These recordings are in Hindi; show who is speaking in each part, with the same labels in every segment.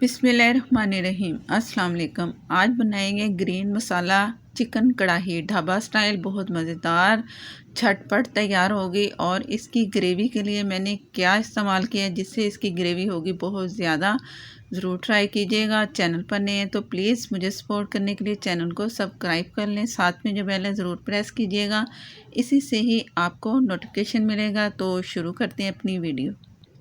Speaker 1: बिस्मिल्लाहिर्रहमानिर्रहीम। अस्सलाम वालेकुम। आज बनाएंगे ग्रीन मसाला चिकन कढ़ाई ढाबा स्टाइल। बहुत मज़ेदार झटपट तैयार होगी। और इसकी ग्रेवी के लिए मैंने क्या इस्तेमाल किया है जिससे इसकी ग्रेवी होगी बहुत ज़्यादा। ज़रूर ट्राई कीजिएगा। चैनल पर नए हैं तो प्लीज़ मुझे सपोर्ट करने के लिए चैनल को सब्सक्राइब कर लें। साथ में जो बेल है ज़रूर प्रेस कीजिएगा, इसी से ही आपको नोटिफिकेशन मिलेगा। तो शुरू करते हैं अपनी वीडियो।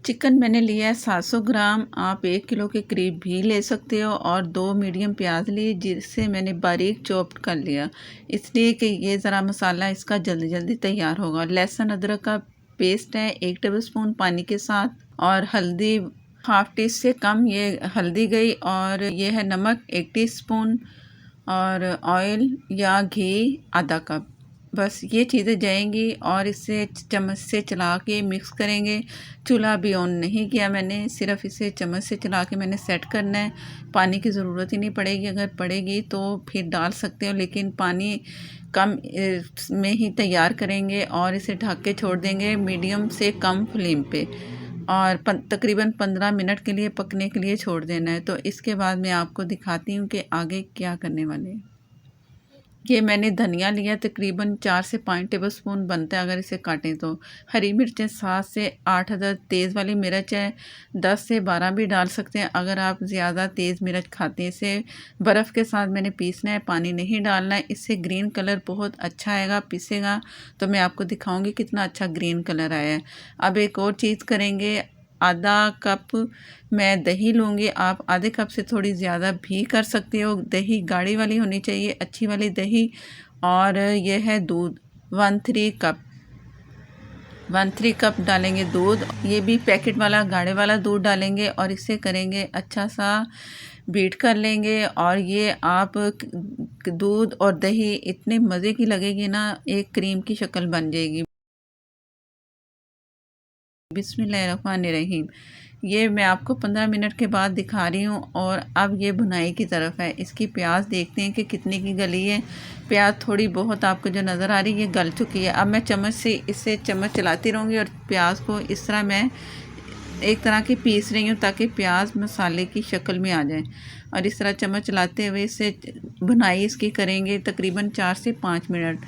Speaker 1: चिकन मैंने लिया है 700 ग्राम। आप 1 किलो के करीब भी ले सकते हो। और 2 मीडियम प्याज लिए जिसे मैंने बारीक चॉप्ड कर लिया, इसलिए कि ये ज़रा मसाला इसका जल्दी जल्दी तैयार होगा। लहसुन अदरक का पेस्ट है 1 टेबलस्पून पानी के साथ। और हल्दी हाफ टी से कम ये हल्दी गई। और ये है नमक 1 टीस्पून। और ऑयल या घी आधा कप। बस ये चीज़ें जाएंगी और इसे चम्मच से चला के मिक्स करेंगे। चूल्हा भी ऑन नहीं किया मैंने, सिर्फ इसे चम्मच से चला के मैंने सेट करना है। पानी की ज़रूरत ही नहीं पड़ेगी, अगर पड़ेगी तो फिर डाल सकते हो, लेकिन पानी कम में ही तैयार करेंगे। और इसे ढक के छोड़ देंगे मीडियम से कम फ्लेम पे। और तकरीबन 15 मिनट के लिए पकने के लिए छोड़ देना है। तो इसके बाद मैं आपको दिखाती हूँ कि आगे क्या करने वाले हैं। ये मैंने धनिया लिया, तकरीबन 4 से 5 टेबलस्पून बनता है अगर इसे काटें तो। हरी मिर्चें 7 से 8 अदद, तेज़ वाली मिर्च है 10 से 12 भी डाल सकते हैं अगर आप ज़्यादा तेज़ मिर्च खाते हैं। इसे बर्फ़ के साथ मैंने पीसना है, पानी नहीं डालना है। इससे ग्रीन कलर बहुत अच्छा आएगा। पीसेगा तो मैं आपको दिखाऊंगी कितना अच्छा ग्रीन कलर आया है। अब एक और चीज़ करेंगे। आधा कप मैं दही लूँगी। आप आधे कप से थोड़ी ज़्यादा भी कर सकते हो। दही गाढ़ी वाली होनी चाहिए, अच्छी वाली दही। और ये है दूध 1 3 कप डालेंगे दूध। ये भी पैकेट वाला गाढ़े वाला दूध डालेंगे और इसे करेंगे अच्छा सा बीट कर लेंगे। और ये आप दूध और दही इतने मज़े की लगेगी ना, एक क्रीम की शक्ल बन जाएगी। बिस्मिल्लाहिर्रहमानिर्रहीम। ये मैं आपको 15 मिनट के बाद दिखा रही हूँ। और अब ये भुनाई की तरफ है। इसकी प्याज देखते हैं कि कितने की गली है। प्याज थोड़ी बहुत आपको जो नज़र आ रही है ये गल चुकी है। अब मैं चम्मच से इसे चम्मच चलाती रहूँगी और प्याज को इस तरह मैं एक तरह की पीस रही हूँ ताकि प्याज मसाले की शक्ल में आ जाए। और इस तरह चम्मच चलाते हुए इसे भुनाई इसकी करेंगे तकरीबन 4 से 5 मिनट।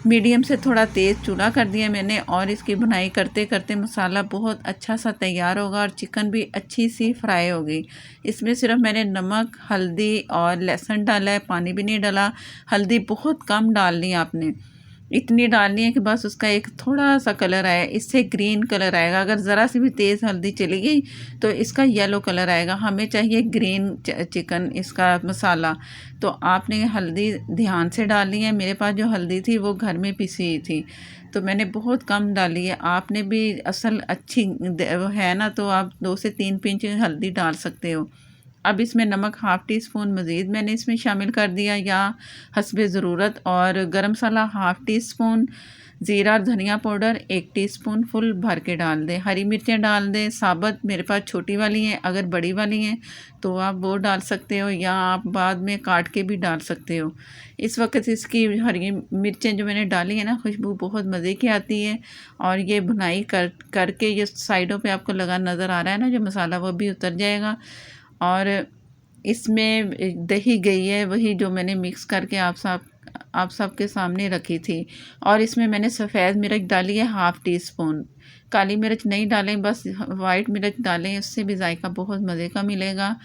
Speaker 1: मीडियम से थोड़ा तेज़ चूल्हा कर दिया मैंने। और इसकी भुनाई करते करते मसाला बहुत अच्छा सा तैयार होगा और चिकन भी अच्छी सी फ्राई होगी। इसमें सिर्फ मैंने नमक, हल्दी और लहसुन डाला है, पानी भी नहीं डाला। हल्दी बहुत कम डालनी है आपने, इतनी डालनी है कि बस उसका एक थोड़ा सा कलर आए, इससे ग्रीन कलर आएगा। अगर ज़रा सी भी तेज़ हल्दी चली गई तो इसका येलो कलर आएगा। हमें चाहिए ग्रीन चिकन इसका मसाला। तो आपने हल्दी ध्यान से डालनी है। मेरे पास जो हल्दी थी वो घर में पिसी हुई थी तो मैंने बहुत कम डाली है। आपने भी असल अच्छी है ना तो आप 2 से 3 पिंच हल्दी डाल सकते हो। अब इसमें नमक हाफ़ टी स्पून मज़ीद मैंने इसमें शामिल कर दिया या हस्बे ज़रूरत। और गरम मसाला हाफ़ टी स्पून, ज़ीरा और धनिया पाउडर 1 टीस्पून फुल भर के डाल दें। हरी मिर्चें डाल दें साबुत, मेरे पास छोटी वाली हैं, अगर बड़ी वाली हैं तो आप वो डाल सकते हो या आप बाद में काट के भी डाल सकते हो। इस वक्त इसकी हरी मिर्चें जो मैंने डाली है ना, खुशबू बहुत मज़े की आती है। और ये भुनाई करके ये साइडों पे आपको लगा नज़र आ रहा है ना जो मसाला, वो भी उतर जाएगा। और इसमें दही गई है वही जो मैंने मिक्स करके आप सब के सामने रखी थी। और इसमें मैंने सफ़ेद मिर्च डाली है हाफ़ टी स्पून। काली मिर्च नहीं डालें, बस वाइट मिर्च डालें, उससे भी जायका बहुत मज़े का मिलेगा।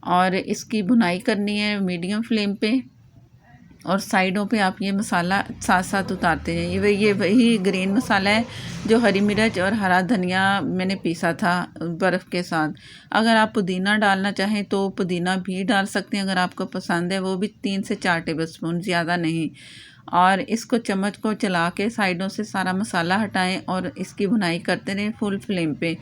Speaker 1: और इसकी भुनाई करनी है मीडियम फ्लेम पे। और साइडों पे आप ये मसाला साथ साथ उतारते जाइए। ये वही ग्रीन मसाला है जो हरी मिर्च और हरा धनिया मैंने पीसा था बर्फ़ के साथ। अगर आप पुदीना डालना चाहें तो पुदीना भी डाल सकते हैं अगर आपको पसंद है, वो भी 3 से 4 टेबलस्पून, ज़्यादा नहीं। और इसको चम्मच को चला के साइडों से सारा मसाला हटाएं और इसकी भुनाई करते रहें फुल फ्लेम पे।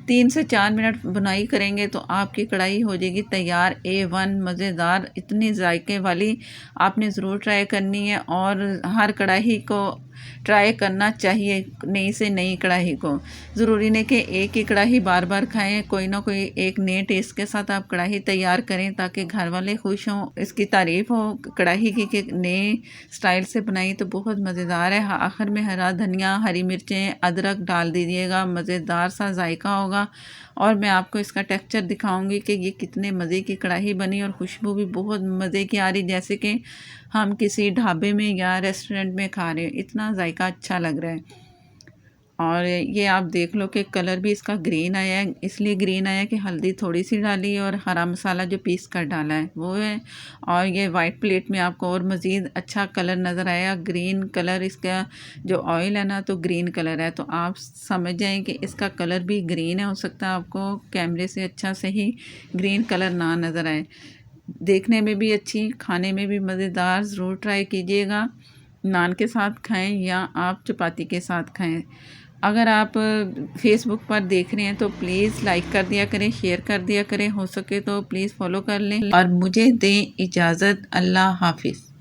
Speaker 1: 3 से 4 मिनट बुनाई करेंगे तो आपकी कढ़ाई हो जाएगी तैयार A1 मज़ेदार, इतनी जायके वाली। आपने ज़रूर ट्राई करनी है। और हर कढ़ाई को ट्राई करना चाहिए नई से नई कढ़ाई को। ज़रूरी नहीं कि एक ही कढ़ाई बार बार खाएं, कोई ना कोई एक नए टेस्ट के साथ आप कढ़ाई तैयार करें ताकि घर वाले खुश हों, इसकी तारीफ़ हो कढ़ाई की कि नए स्टाइल से बनाई तो बहुत मज़ेदार है। आखिर में हरा धनिया, हरी मिर्चें, अदरक डाल दीजिएगा, मज़ेदार सा जायका होगा। और मैं आपको इसका टेक्सचर दिखाऊंगी कि ये कितने मज़े की कढ़ाई बनी और खुशबू भी बहुत मज़े की आ रही, जैसे कि हम किसी ढाबे में या रेस्टोरेंट में खा रहे हैं, इतना जायका अच्छा लग रहा है। और ये आप देख लो कि कलर भी इसका ग्रीन आया है, इसलिए ग्रीन आया कि हल्दी थोड़ी सी डाली और हरा मसाला जो पीस कर डाला है वो है। और ये वाइट प्लेट में आपको और मज़ीद अच्छा कलर नज़र आया, ग्रीन कलर इसका जो ऑयल है ना तो ग्रीन कलर है, तो आप समझ जाएं कि इसका कलर भी ग्रीन है। हो सकता है आपको कैमरे से अच्छा से ही ग्रीन कलर ना नज़र आए। देखने में भी अच्छी, खाने में भी मज़ेदार, ज़रूर ट्राई कीजिएगा। नान के साथ खाएं या आप चपाती के साथ खाएं। अगर आप फेसबुक पर देख रहे हैं तो प्लीज़ लाइक कर दिया करें, शेयर कर दिया करें, हो सके तो प्लीज़ फॉलो कर लें और मुझे दें इजाज़त। अल्लाह हाफिज़।